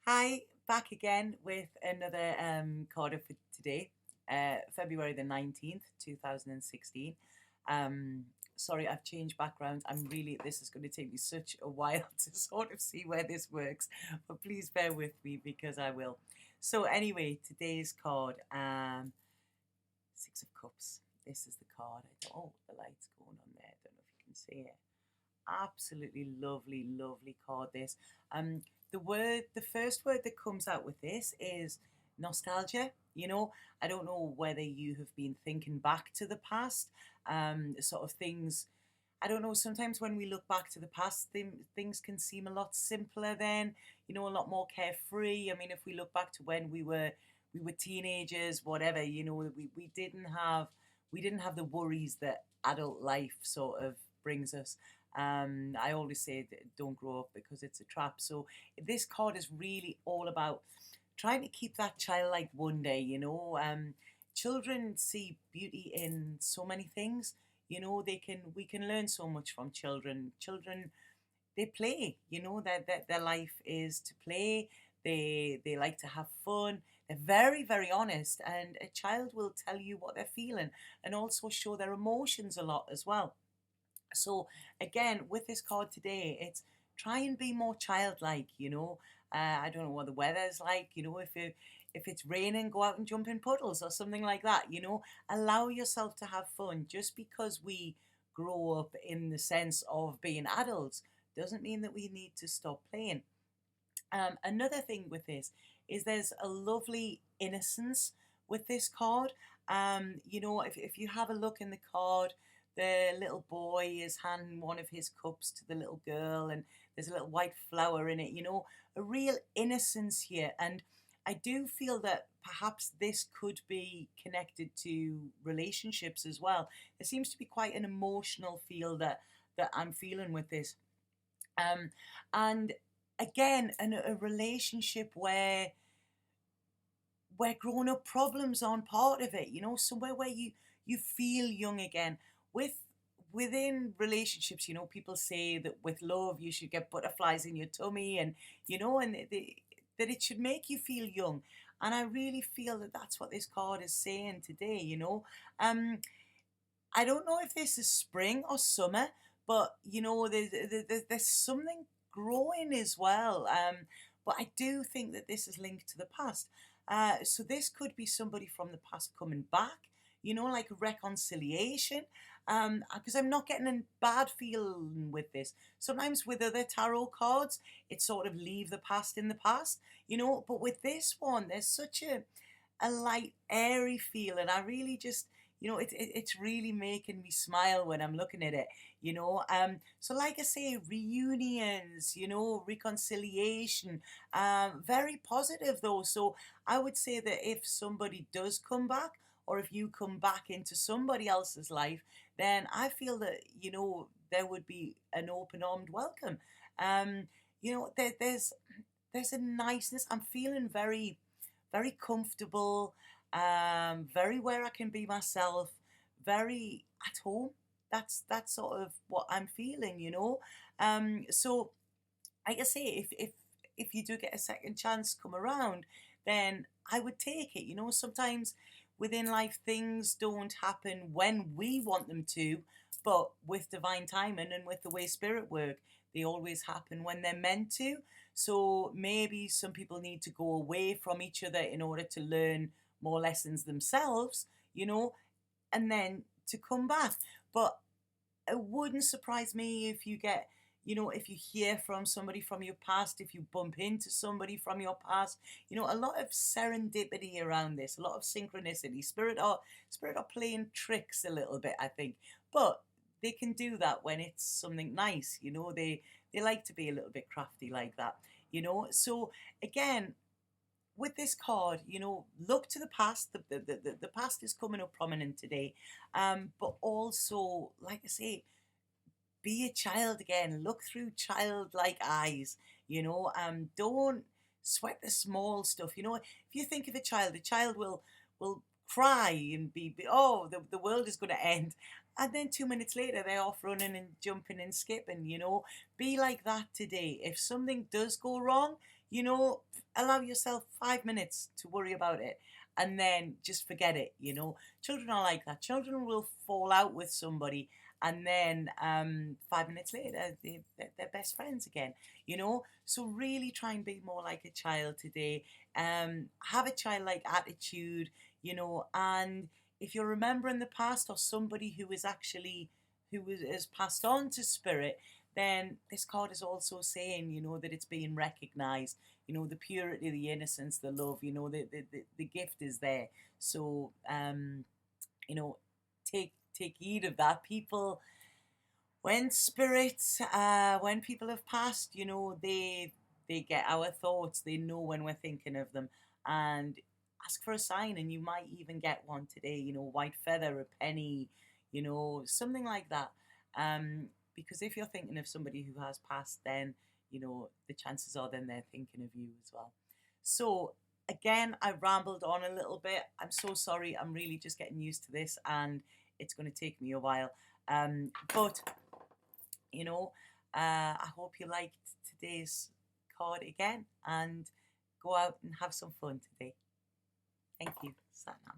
Hi, back again with another card for today, February the 19th, 2016. Um, Sorry, I've changed backgrounds. This is going to take me such a while to sort of see where this works, but please bear with me because I will. So, anyway, today's card, Six of Cups. This is the card. The light's going on there. I don't know if you can see it. Absolutely lovely, lovely card. This. Um, the first word that comes out with this is nostalgia. I don't know whether you have been thinking back to the past, sort of things. I don't know. Sometimes when we look back to the past, things can seem a lot simpler then. A lot more carefree. I mean, if we look back to when we were teenagers, whatever. We didn't have the worries that adult life sort of brings us. I always say don't grow up because it's a trap. So this card is really all about trying to keep that childlike wonder. Children see beauty in so many things. We can learn so much from children. Children, they play. Their life is to play. They like to have fun. They're very, very honest, and a child will tell you what they're feeling and also show their emotions a lot as well. So again, with this card today, it's try and be more childlike. I don't know what the weather's like. If it's raining, go out and jump in puddles or something like that. Allow yourself to have fun. Just because we grow up in the sense of being adults doesn't mean that we need to stop playing. Another thing with this is there's a lovely innocence with this card. If you have a look in the card, the little boy is handing one of his cups to the little girl, and there's a little white flower in it. A real innocence here. And I do feel that perhaps this could be connected to relationships as well. There seems to be quite an emotional feel that I'm feeling with this. And again, a relationship where grown up problems aren't part of it. Somewhere where you feel young again. Within relationships, people say that with love you should get butterflies in your tummy, and that it should make you feel young. And I really feel that that's what this card is saying today. um I don't know if this is spring or summer, but there's something growing as well. But I do think that this is linked to the past. So this could be somebody from the past coming back, like reconciliation. Because I'm not getting a bad feeling with this. Sometimes with other tarot cards, it's sort of leave the past in the past. But with this one, there's such a light, airy feel, and I really just it's really making me smile when I'm looking at it. So like I say, reunions, reconciliation, very positive though. So I would say that if somebody does come back, or if you come back into somebody else's life, then I feel that there would be an open armed welcome. There's a niceness. I'm feeling very, very comfortable, very where I can be myself, very at home. That's sort of what I'm feeling. So like I say, if you do get a second chance come around, then I would take it. Sometimes within life things don't happen when we want them to, but with divine timing and with the way spirit work, they always happen when they're meant to. So maybe some people need to go away from each other in order to learn more lessons themselves, and then to come back. But it wouldn't surprise me if if you hear from somebody from your past, if you bump into somebody from your past. A lot of serendipity around this, a lot of synchronicity. Spirit are playing tricks a little bit, I think. But they can do that when it's something nice. They like to be a little bit crafty like that. So again, with this card, look to the past. The past is coming up prominent today. But also, like I say, be a child again. Look through childlike eyes. Don't sweat the small stuff. If you think of a child will cry and oh, the world is going to end. And then 2 minutes later, they're off running and jumping and skipping. Be like that today. If something does go wrong, You know, allow yourself 5 minutes to worry about it and then just forget it. You know, children are like that. Children will fall out with somebody and then 5 minutes later they're best friends again, you know. So really try and be more like a child today. Have a childlike attitude, you know. And if you're remembering the past or somebody who is actually has passed on to spirit, then this card is also saying, you know, that it's being recognized. You know, the purity, the innocence, the love, you know, the gift is there. So you know, take heed of that. People, when spirits, when people have passed, you know, they get our thoughts. They know when we're thinking of them, and ask for a sign, and you might even get one today. You know, white feather, a penny, you know, something like that. Um, because if you're thinking of somebody who has passed, then you know the chances are then they're thinking of you as well. So again, I rambled on a little bit. I'm so sorry. I'm really just getting used to this, and it's going to take me a while. But you know, I hope you liked today's card again and go out and have some fun today. Thank you, Satnam.